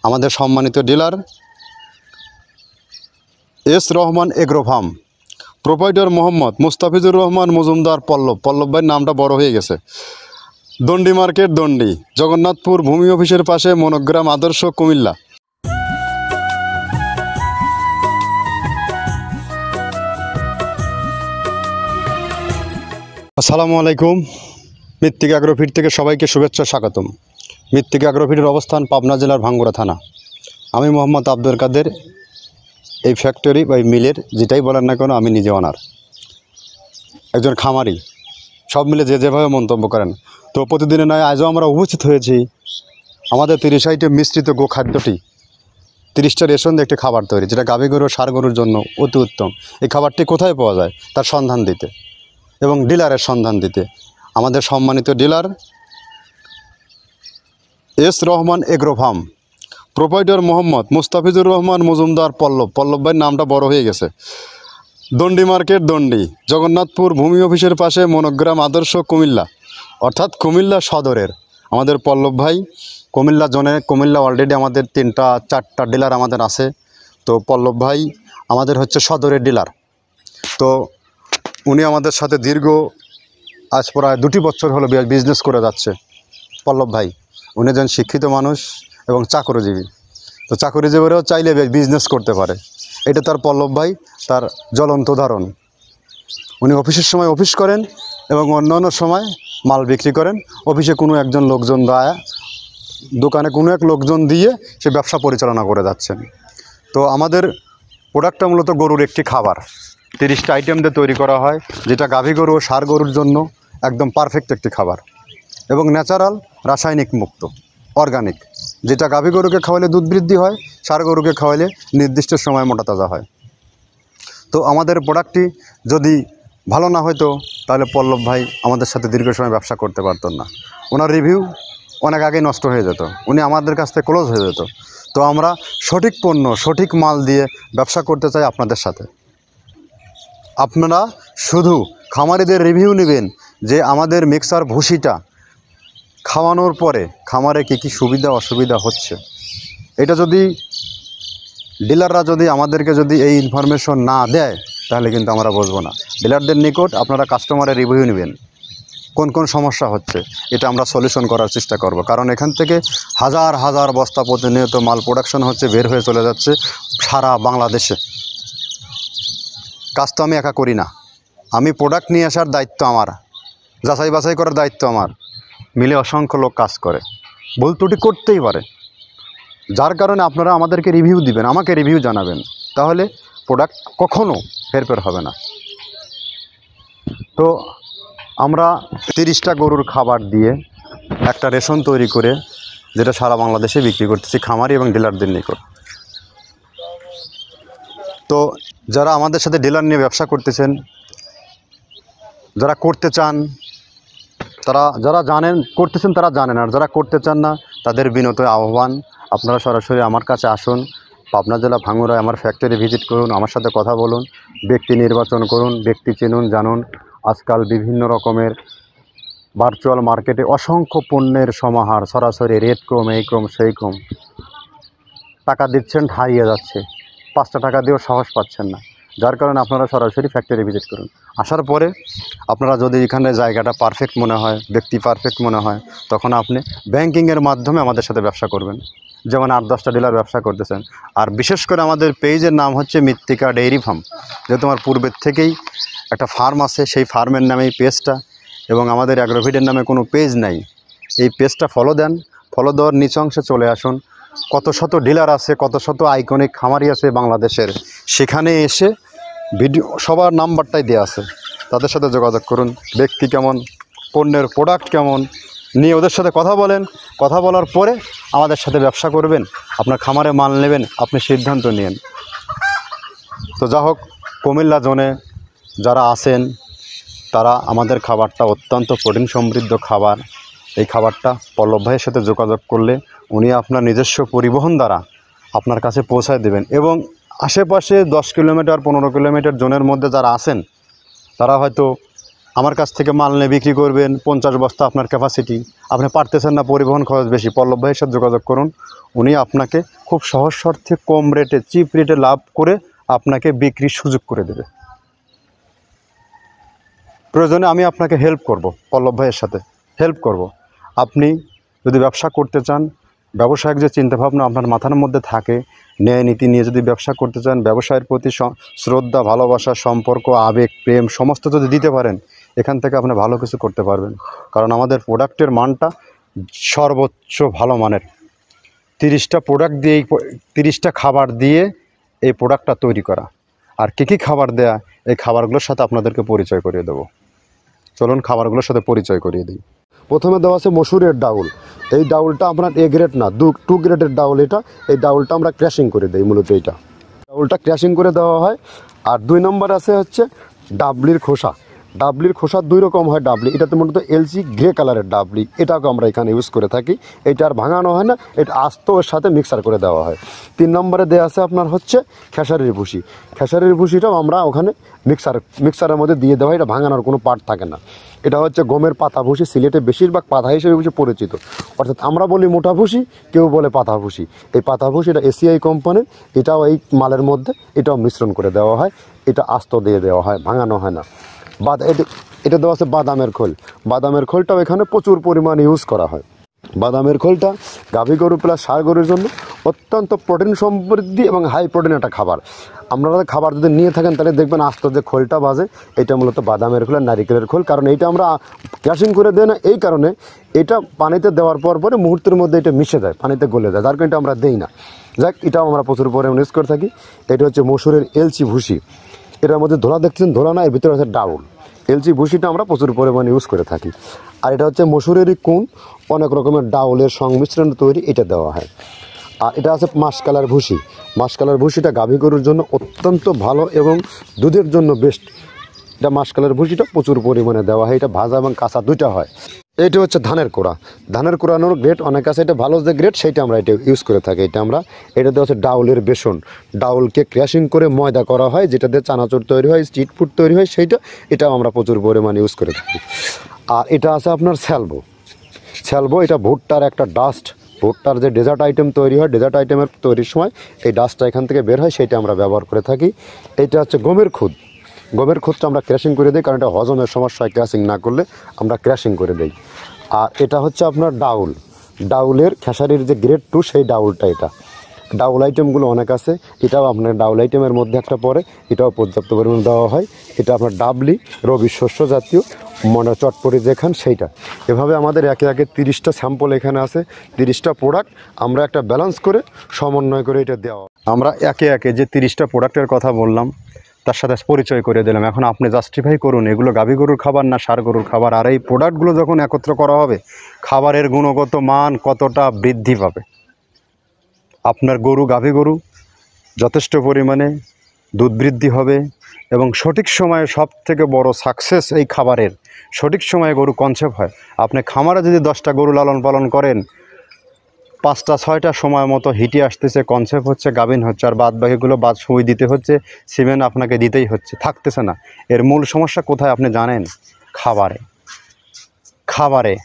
আমাদের সম্মানিত dealer S Rahman agro farm, proprietor Mohammad Mustafizur Rahman Majumdar Pallab ভাইয়ের নামটা বড় হয়ে গেছে। দণ্ডি মার্কেট, দণ্ডি, জগন্নাথপুর ভূমি অফিসের পাশে, মনোগ্রাম আদর্শ, কুমিল্লা। আসসালামু আলাইকুম। মৃত্তিকা অ্যাগ্রোফিট থেকে সবাইকে শুভেচ্ছা, স্বাগতম। মৃত্তিকা অ্যাগ্রোফিটের অবস্থান পাবনা জেলার ভাঙ্গুড়া থানা। আমি মোহাম্মদ আব্দুল কাদের। এই ফ্যাক্টরি বা এই মিলের যেটাই বলেন না কেন, আমি নিজে অনার, একজন খামারি। সব মিলে যে যেভাবে মন্তব্য করেন। তো প্রতিদিনের নয়, আজও আমরা উপস্থিত হয়েছি আমাদের 30 আইটেম মিশ্রিত গোখাদ্যটি, 30টা রেশন দিয়ে একটি খাবার তৈরি, যেটা গাভী গরু ষাঁড় গরুর জন্য অতি উত্তম। এই খাবারটি কোথায় পাওয়া যায় তার সন্ধান দিতে এবং ডিলারের সন্ধান দিতে আমাদের সম্মানিত dealer S Rahman agro farm, proprietor Mohammad Mustafizur Rahman Majumdar Pallab ভাইয়ের নামটা বড় হয়ে গেছে। দণ্ডি মার্কেট, দণ্ডি, জগন্নাথপুর ভূমি অফিসের পাশে, মনোগ্রাম আদর্শ, কুমিল্লা। অর্থাৎ কুমিল্লা সদরের আমাদের পল্লব ভাই। কুমিল্লা জোনে, কুমিল্লা অলরেডি আমাদের 3-4টা ডিলার আমাদের আছে। তো পল্লব ভাই আমাদের হচ্ছে সদরের ডিলার। তো উনি আমাদের সাথে দীর্ঘ আজ প্রায় 2 বছর হলো বিজনেস করে যাচ্ছে। পল্লব ভাই উনি একজন শিক্ষিত মানুষ এবং চাকরিজীবী। তো চাকরিজীবীরাও চাইলে বিজনেস করতে পারে, এটা তার পল্লব ভাই তার জ্বলন্ত উদাহরণ। উনি অফিসের সময় অফিস করেন এবং অন্যান্য সময় মাল বিক্রি করেন। অফিসে কোনো একজন লোকজন দেয়, দোকানে কোনো এক লোকজন দিয়ে সে ব্যবসা পরিচালনা করে যাচ্ছেন। তো আমাদের প্রোডাক্টটা মূলত গরুর একটি খাবার, 30টা আইটেম দিয়ে তৈরি করা হয়, যেটা গাভী গরু ও ষাঁড় গরুর জন্য একদম পারফেক্ট একটি খাবার এবং ন্যাচারাল, রাসায়নিক মুক্ত, অর্গানিক। যেটা গাভী গরুকে খাওয়ালে দুধ বৃদ্ধি হয়, ষাঁড় গরুকে খাওয়ালে নির্দিষ্ট সময় মোটা তাজা হয়। তো আমাদের প্রোডাক্টটি যদি ভালো না হতো তাহলে পল্লব ভাই আমাদের সাথে দীর্ঘ সময় ব্যবসা করতে পারতেন না। ওনার রিভিউ অনেক আগেই নষ্ট হয়ে যেত, উনি আমাদের কাছ থেকে ক্লোজ হয়ে যেত। তো আমরা সঠিক পণ্য, সঠিক মাল দিয়ে ব্যবসা করতে চাই আপনাদের সাথে। আপনারা শুধু খামারিদের রিভিউ নেবেন যে আমাদের মিক্সার ভুসিটা খাওয়ানোর পরে খামারে কী কী সুবিধা অসুবিধা হচ্ছে। এটা যদি ডিলাররা যদি আমাদেরকে যদি এই ইনফরমেশন না দেয় তাহলে কিন্তু আমরা বুঝবো না। ডিলারদের নিকট আপনারা কাস্টমারের রিভিউ নেবেন, কোন কোন সমস্যা হচ্ছে, এটা আমরা সলিউশন করার চেষ্টা করব। কারণ এখান থেকে হাজার হাজার বস্তা প্রতিনিয়ত মাল প্রোডাকশন হচ্ছে, বের হয়ে চলে যাচ্ছে সারা বাংলাদেশে। কাজ তো আমি একা করি না, আমি প্রোডাক্ট নিয়ে আসার দায়িত্ব আমার, যাচাই বাছাই করার দায়িত্ব আমার। মিলে অসংখ্য লোক কাজ করে, ভুল ত্রুটি করতেই পারে। যার কারণে আপনারা আমাদেরকে রিভিউ দিবেন, আমাকে রিভিউ জানাবেন, তাহলে প্রোডাক্ট কখনও হেরফের হবে না। তো আমরা 30টা গরুর খাবার দিয়ে একটা রেশন তৈরি করে, যেটা সারা বাংলাদেশে বিক্রি করতেছি খামারি এবং ডিলারদের নিকট। তো যারা আমাদের সাথে ডিলার নিয়ে ব্যবসা করতেছেন, যারা করতে চান, তারা যারা জানেন করতেছেন তারা জানেন, আর যারা করতে চান না তাদের বিনত আহ্বান, আপনারা সরাসরি আমার কাছে আসুন। পাবনা জেলা ভাঙ্গুড়ায় আমার ফ্যাক্টরি ভিজিট করুন, আমার সাথে কথা বলুন, ব্যক্তি নির্বাচন করুন, ব্যক্তি চিনুন, জানুন। আজকাল বিভিন্ন রকমের ভার্চুয়াল মার্কেটে অসংখ্য পণ্যের সমাহার, সরাসরি রেট কম, এই কম সেই কম, টাকা দিচ্ছেন হারিয়ে যাচ্ছে, 5টা টাকা দিয়েও সাহস পাচ্ছেন না। যার কারণে আপনারা সরাসরি ফ্যাক্টরি ভিজিট করুন। আসার পরে আপনারা যদি এখানে জায়গাটা পারফেক্ট মনে হয়, ব্যক্তি পারফেক্ট মনে হয়, তখন আপনি ব্যাংকিংয়ের মাধ্যমে আমাদের সাথে ব্যবসা করবেন। যেমন 8-10টা ডিলার ব্যবসা করতেছেন। আর বিশেষ করে আমাদের পেজের নাম হচ্ছে মৃত্তিকা ডেইরি ফার্ম, যেহেতু আমার পূর্বের থেকেই একটা ফার্ম আছে, সেই ফার্মের নামে এই পেজটা, এবং আমাদের অ্যাগ্রোফিটের নামে কোনো পেজ নাই। এই পেজটা ফলো দেন, ফলো দেওয়ার নিচ অংশে চলে আসুন। কত শত ডিলার আছে, কত শত আইকনিক খামারি আছে বাংলাদেশের, সেখানে এসে ভিডিও সবার নাম্বারটাই দেওয়া আছে, তাদের সাথে যোগাযোগ করুন। ব্যক্তি কেমন, পণ্যের প্রোডাক্ট কেমন, নিয়ে ওদের সাথে কথা বলেন। কথা বলার পরে আমাদের সাথে ব্যবসা করবেন, আপনার খামারে মাল নেবেন, আপনি সিদ্ধান্ত নিন। তো যা হোক, কুমিল্লা জোনে যারা আছেন তারা আমাদের খাবারটা অত্যন্ত প্রোটিন সমৃদ্ধ খাবার। এই খাবারটা পল্লব ভাইয়ের সাথে যোগাযোগ করলে উনি আপনার নিজস্ব পরিবহন দ্বারা আপনার কাছে পৌঁছায় দেবেন। এবং আশেপাশে 10 কিলোমিটার 15 কিলোমিটার জোনের মধ্যে যারা আছেন তারা হয়তো আমার কাছ থেকে মাল নিয়ে বিক্রি করবেন, 50 বস্তা আপনার ক্যাপাসিটি, আপনি পারতেছেন না, পরিবহন খরচ বেশি, পল্লব ভাইয়ের সাথে যোগাযোগ করুন। উনি আপনাকে খুব সহজ শর্তে কম রেটে, চিপ রেটে লাভ করে আপনাকে বিক্রির সুযোগ করে দেবে। প্রয়োজনে আমি আপনাকে হেল্প করব, পল্লব ভাইয়ের সাথে হেল্প করব। আপনি যদি ব্যবসা করতে চান, ব্যবসায়িক যে চিন্তাভাবনা আপনার মাথার মধ্যে থাকে, ন্যায় নীতি নিয়ে যদি ব্যবসা করতে চান, ব্যবসায়ের প্রতি শ্রদ্ধা, ভালোবাসা, সম্পর্ক, আবেগ, প্রেম সমস্ত যদি দিতে পারেন, এখান থেকে আপনি ভালো কিছু করতে পারবেন। কারণ আমাদের প্রোডাক্টের মানটা সর্বোচ্চ ভালো মানের। 30টা প্রোডাক্ট দিয়ে, 30টা খাবার দিয়ে এই প্রোডাক্টটা তৈরি করা। আর কী কী খাবার দেয়া, এই খাবারগুলোর সাথে আপনাদেরকে পরিচয় করিয়ে দেবো। চলুন খাবারগুলোর সাথে পরিচয় করিয়ে দিই। প্রথমে দেওয়া আছে মসুরের ডাউল। এই ডাউলটা আপনার এ গ্রেড না, 2 গ্রেডের ডাউল এটা। এই ডাউলটা আমরা ক্র্যাশিং করে দিই, মূলত এইটা ডাউলটা ক্র্যাশিং করে দেওয়া হয়। আর 2 নম্বর আছে হচ্ছে ডাবলির খোসা। ডাবলির খোসা 2 রকম হয় ডাবলি, এটাতে মূলত এলসি গ্রে কালারের ডাবলি, এটাকে আমরা এখানে ইউজ করে থাকি। এটা আর ভাঙানো হয় না, এটা আস্ত ওর সাথে মিক্সার করে দেওয়া হয়। 3 নম্বরে দেওয়া আছে আপনার হচ্ছে খেসারির ভুসি। খেসারির ভুসিটাও আমরা ওখানে মিক্সারের মধ্যে দিয়ে দেওয়া হয়, এটা ভাঙানোর কোনো পার্ট থাকে না। এটা হচ্ছে গমের পাতা ভুসি, সিলেটে বেশিরভাগ পাতা হিসেবে পরিচিত। অর্থাৎ আমরা বলি মোটা ভুসি, কেউ বলে পাতা ভুসি। এই পাতা ভুসি এটা এসিআই কোম্পানির, এটাও এই মালের মধ্যে এটাও মিশ্রণ করে দেওয়া হয়, এটা আস্ত দিয়ে দেওয়া হয়, ভাঙানো হয় না। এটা দেওয়া আছে বাদামের খোল। বাদামের খোলটাও এখানে প্রচুর পরিমাণে ইউজ করা হয়। বাদামের খোলটা গাভী গরু প্লাস ষাঁড় গরুর জন্য অত্যন্ত প্রোটিন সমৃদ্ধি এবং হাই প্রোটিন একটা খাবার। আপনারা খাবার যদি নিয়ে থাকেন তাহলে দেখবেন আস্ত যে খোলটা বাজে, এটা মূলত বাদামের খোল আর নারিকেলের খোল। কারণ এইটা আমরা ক্র্যাশিং করে দেয় না, এই কারণে এটা পানিতে দেওয়ার পরে মুহূর্তের মধ্যে এটা মিশে যায়, পানিতে গলে যায়, যার কারণে এটা আমরা দেই না। যাক, এটাও আমরা প্রচুর পরিমাণে ইউজ করে থাকি। এটা হচ্ছে মসুরের এলচি ভুসি। এটার মধ্যে ধোলা দেখছেন, ধোলা না, এর ভিতরে আছে ডাউল। এলচি ভুসিটা আমরা প্রচুর পরিমাণে ইউজ করে থাকি। আর এটা হচ্ছে মসুরেরই কুন, অনেক রকমের ডাউলের সংমিশ্রণ তৈরি, এটা দেওয়া হয়। আর এটা আছে মাসকালার ভুসি। মাসকালার ভুসিটা গাভী গরুর জন্য অত্যন্ত ভালো এবং দুধের জন্য বেস্ট। এটা মাসকালার ভুসিটা প্রচুর পরিমাণে দেওয়া হয়, এটা ভাজা এবং কাঁচা দুইটা হয়। এইটা হচ্ছে ধানের কোড়া। ধানের কোড়ানোর গ্রেড অনেক আছে, এটা ভালো যে গ্রেড সেইটা আমরা এটা ইউজ করে থাকি। এটা দেওয়া হচ্ছে ডাউলের বেসন। ডাউলকে ক্র্যাশিং করে ময়দা করা হয়, যেটা দিয়ে চানাচুর তৈরি হয়, স্ট্রিট ফুড তৈরি হয়, এটাও আমরা প্রচুর পরিমাণে ইউজ করে থাকি। আর এটা আছে আপনার স্যালবো। এটা ভুট্টার একটা ডাস্ট। ভুট্টার যে ডেজার্ট আইটেম তৈরি হয়, ডেজার্ট আইটেমের তৈরির সময় এই ডাস্টটা এখান থেকে বের হয়, সেটা আমরা ব্যবহার করে থাকি। এটা হচ্ছে গমের খুদ। গমের খুদটা আমরা ক্র্যাশিং করে দিই, কারণ এটা হজমের সমস্যা হয়, ক্র্যাশিং না করলে আমরা ক্র্যাশিং করে দিই। আর এটা হচ্ছে আপনার ডাউলের খেসারির যে গ্রেড 2, সেই ডাউলটা। এটা ডাউল আইটেমগুলো অনেক আছে, এটাও আপনার ডাউল আইটেমের মধ্যে একটা পড়ে, এটাও পর্যাপ্ত পরিমাণে দেওয়া হয়। এটা আপনার ডাবলি, রবি শস্য জাতীয়, মনে চটপটি যেখান সেইটা। এভাবে আমাদের একে একে 30টা স্যাম্পল এখানে আছে, 30টা প্রোডাক্ট আমরা একটা ব্যালেন্স করে সমন্বয় করে এটা দেওয়া। আমরা একে একে যে 30টা প্রোডাক্টের কথা বললাম তার সাথে পরিচয় করে দিলাম। এখন আপনি জাস্টিফাই করুন এগুলো গাভী গরুর খাবার না ষাঁড় গরুর খাবার। আর এই প্রোডাক্টগুলো যখন একত্র করা হবে, খাবারের গুণগত মান কতটা বৃদ্ধি পাবে। আপনার গাভী গরু যথেষ্ট পরিমাণে দুধ বৃদ্ধি হবে এবং সঠিক সময়ে, সব থেকে বড় সাকসেস এই খাবারের সঠিক সময়ে গরু কনসেপ্ট হয়। আপনি খামারে যদি 10টা গরু লালন পালন করেন, 5টা 6টা সময় মতো হিটে আসতেছে, কনসেপ্ট হচ্ছে, গাভিন হচ্ছে, আর বাদ বাকিগুলো সুই দিতে হচ্ছে, সিমেন্ট আপনাকে দিতেই হচ্ছে, থাকতেছে না। এর মূল সমস্যা কোথায় আপনি জানেন? খাবারে।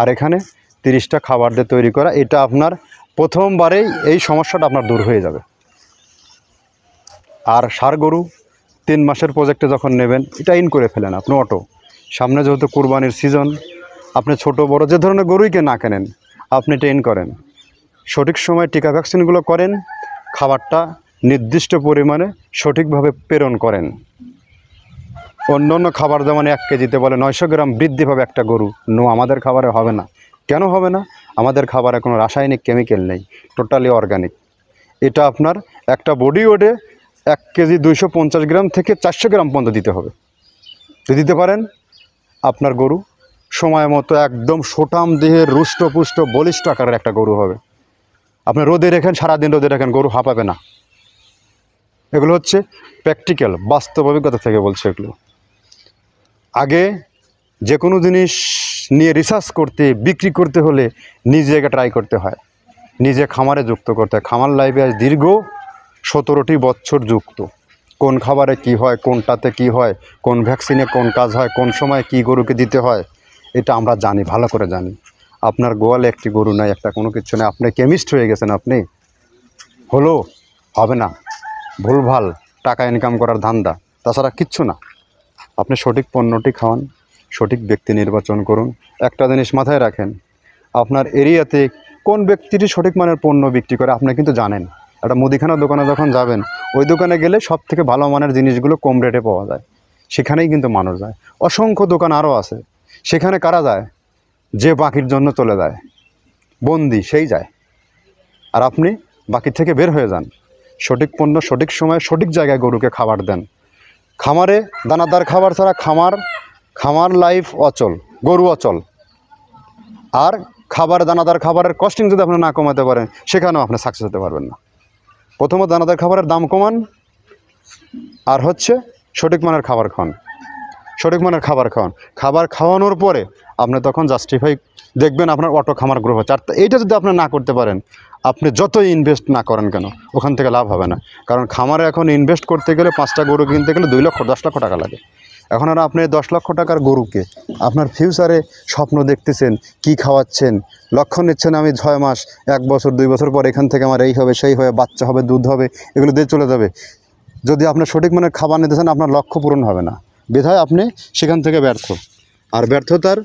আর এখানে 30টা খাবার দিয়ে তৈরি করা, এটা আপনার প্রথমবারেই এই সমস্যাটা আপনার দূর হয়ে যাবে। আর ষাঁড় গরু 3 মাসের প্রজেক্টে যখন নেবেন, এটা ইন করে ফেলেন আপনি অটো। সামনে যেহেতু কুরবানির সিজন, আপনি ছোট বড় যে ধরনের গরুইকে না কেনেন, আপনি ট্রেন করেন, সঠিক সময় টিকা ভ্যাকসিনগুলো করেন, খাবারটা নির্দিষ্ট পরিমাণে সঠিকভাবে প্রেরণ করেন। অন্য খাবার যেমন 1 কেজিতে বলে 900 গ্রাম বৃদ্ধি পাবে একটা গরু, আমাদের খাবারে হবে না। কেন হবে না? আমাদের খাবারে কোনো রাসায়নিক কেমিক্যাল নেই, টোটালি অর্গানিক। এটা আপনার একটা বডি ওয়েটে 1 কেজি 250 গ্রাম থেকে 400 গ্রাম পর্যন্ত দিতে হবে। যদি দিতে পারেন, আপনার গরু সময় মতো একদম সোটাম দেহের রুষ্টপুষ্ট বলিষ্ঠ আকারের একটা গরু হবে। আপনি রোদে রেখেন, সারাদিন রোদে রাখেন, গরু হাঁপাবে না। এগুলো হচ্ছে প্র্যাকটিক্যাল, বাস্তব অভিজ্ঞতা থেকে বলছে এগুলো। আগে যে কোনো জিনিস নিয়ে রিসার্চ করতে, বিক্রি করতে হলে নিজে ট্রাই করতে হয়, নিজে খামারে যুক্ত করতে হয়। খামার লাইফে আজ দীর্ঘ 17টি বছর যুক্ত। কোন খাবারে কি হয়, কোনটাতে কি হয়, কোন ভ্যাকসিনে কোন কাজ হয়, কোন সময় কি গরুকে দিতে হয়, এটা আমরা জানি, ভালো করে জানি। আপনার গোয়ালে একটি গরু নাই, একটা কোনো কিছু নেই, আপনি কেমিস্ট হয়ে গেছেন। আপনি হলো হবে না, ভুলভাল টাকা ইনকাম করার ধান্দা, তাছাড়া কিচ্ছু না। আপনি সঠিক পণ্যটি খাওয়ান, সঠিক ব্যক্তি নির্বাচন করুন। একটা জিনিস মাথায় রাখেন, আপনার এরিয়াতে কোন ব্যক্তিটি সঠিক মানের পণ্য বিক্রি করে আপনি কিন্তু জানেন। একটা মুদিখানার দোকানে যখন যাবেন, ওই দোকানে গেলে সব থেকে ভালো মানের জিনিসগুলো কম রেটে পাওয়া যায়, সেখানেই কিন্তু মানুষ যায়। অসংখ্য দোকান আরও আছে, সেখানে কারা যায়? যে বাকির জন্য চলে যায়, বন্দি সেই যায়। আর আপনি বাকি থেকে বের হয়ে যান। সঠিক পণ্য সঠিক সময়ে সঠিক জায়গায় গরুকে খাবার দেন। খামারে দানাদার খাবার ছাড়া খামার লাইফ অচল, গরু অচল। আর দানাদার খাবারের কস্টিং যদি আপনি না কমাতে পারেন, সেখানেও আপনি সাকসেস হতে পারবেন না। প্রথমত দানাদার খাবারের দাম কমান, আর হচ্ছে সঠিক মানের খাবার খাওয়ান। সঠিক মানের খাবার খাওয়ান, খাবার খাওয়ানোর পরে আপনি তখন জাস্টিফাই দেখবেন আপনার অটো খামার গ্রো হচ্ছে। আর এইটা যদি আপনি না করতে পারেন, আপনি যতই ইনভেস্ট না করেন কেন, ওখান থেকে লাভ হবে না। কারণ খামারে এখন ইনভেস্ট করতে গেলে 5টা গরু কিনতে গেলে 2 লক্ষ 10 লক্ষ টাকা লাগে। এখন আর আপনি 10 লক্ষ টাকার গরুকে আপনার ফিউচারে স্বপ্ন দেখতেছেন, কি খাওয়াচ্ছেন, লক্ষ্য নিচ্ছেন আমি 6 মাস 1 বছর 2 বছর পর এখান থেকে আমার এই হবে সেই হবে, বাচ্চা হবে, দুধ হবে, এগুলো দিয়ে চলে যাবে। যদি আপনার সঠিক মানের খাবার নিতে চান, আপনার লক্ষ্য পূরণ হবে না, বিধায় আপনি সেখান থেকে ব্যর্থ। আর ব্যর্থতার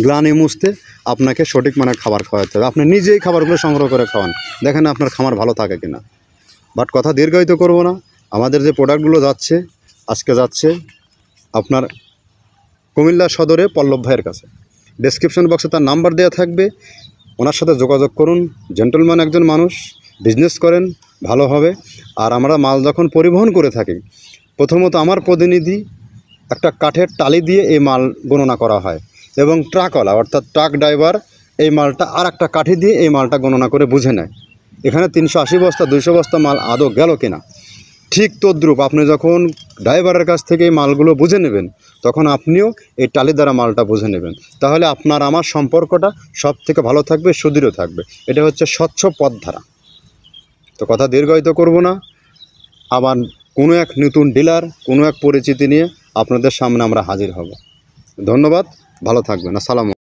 গ্লানি মুছতে আপনাকে সঠিক মানের খাবার খাওয়াতে হবে। আপনি নিজেই খাবারগুলো সংগ্রহ করে খাওয়ান, দেখেন আপনার খামার ভালো থাকে কিনা। বাট কথা দীর্ঘায়িত করব না। আমাদের যে প্রোডাক্টগুলো যাচ্ছে, আজকে যাচ্ছে আপনার কুমিল্লা সদরে পল্লব ভাইয়ের কাছে। ডেসক্রিপশন বক্সে তার নাম্বার দেওয়া থাকবে, ওনার সাথে যোগাযোগ করুন। জেন্টলম্যান একজন মানুষ, বিজনেস করেন, ভালো হবে। আর আমরা মাল যখন পরিবহন করে থাকি, প্রথমত আমার প্রতিনিধি একটা কাঠের টালি দিয়ে এই মাল গণনা করা হয়, এবং ট্রাকওয়ালা অর্থাৎ ট্রাক ড্রাইভার এই মালটা আর একটা কাঠি দিয়ে এই মালটা গণনা করে বুঝে নেয় এখানে 380 বস্তা 200 বস্তা মাল আদৌ গেল কিনা। ঠিক তদ্রূপ আপনি যখন ড্রাইভারের কাছ থেকে এই মালগুলো বুঝে নেবেন, তখন আপনিও এই টালি দ্বারা মালটা বুঝে নেবেন। তাহলে আপনার আমার সম্পর্কটা সব থেকে ভালো থাকবে, সুদৃঢ় থাকবে। এটা হচ্ছে স্বচ্ছ পথধারা। তো কথা দীর্ঘায়িত করব না। আবার কোনো এক নতুন ডিলার, কোনো এক পরিচিতি নিয়ে আপনাদের সামনে আমরা হাজির হব। ধন্যবাদ, ভালো থাকবেন। আসসালামু আলাইকুম।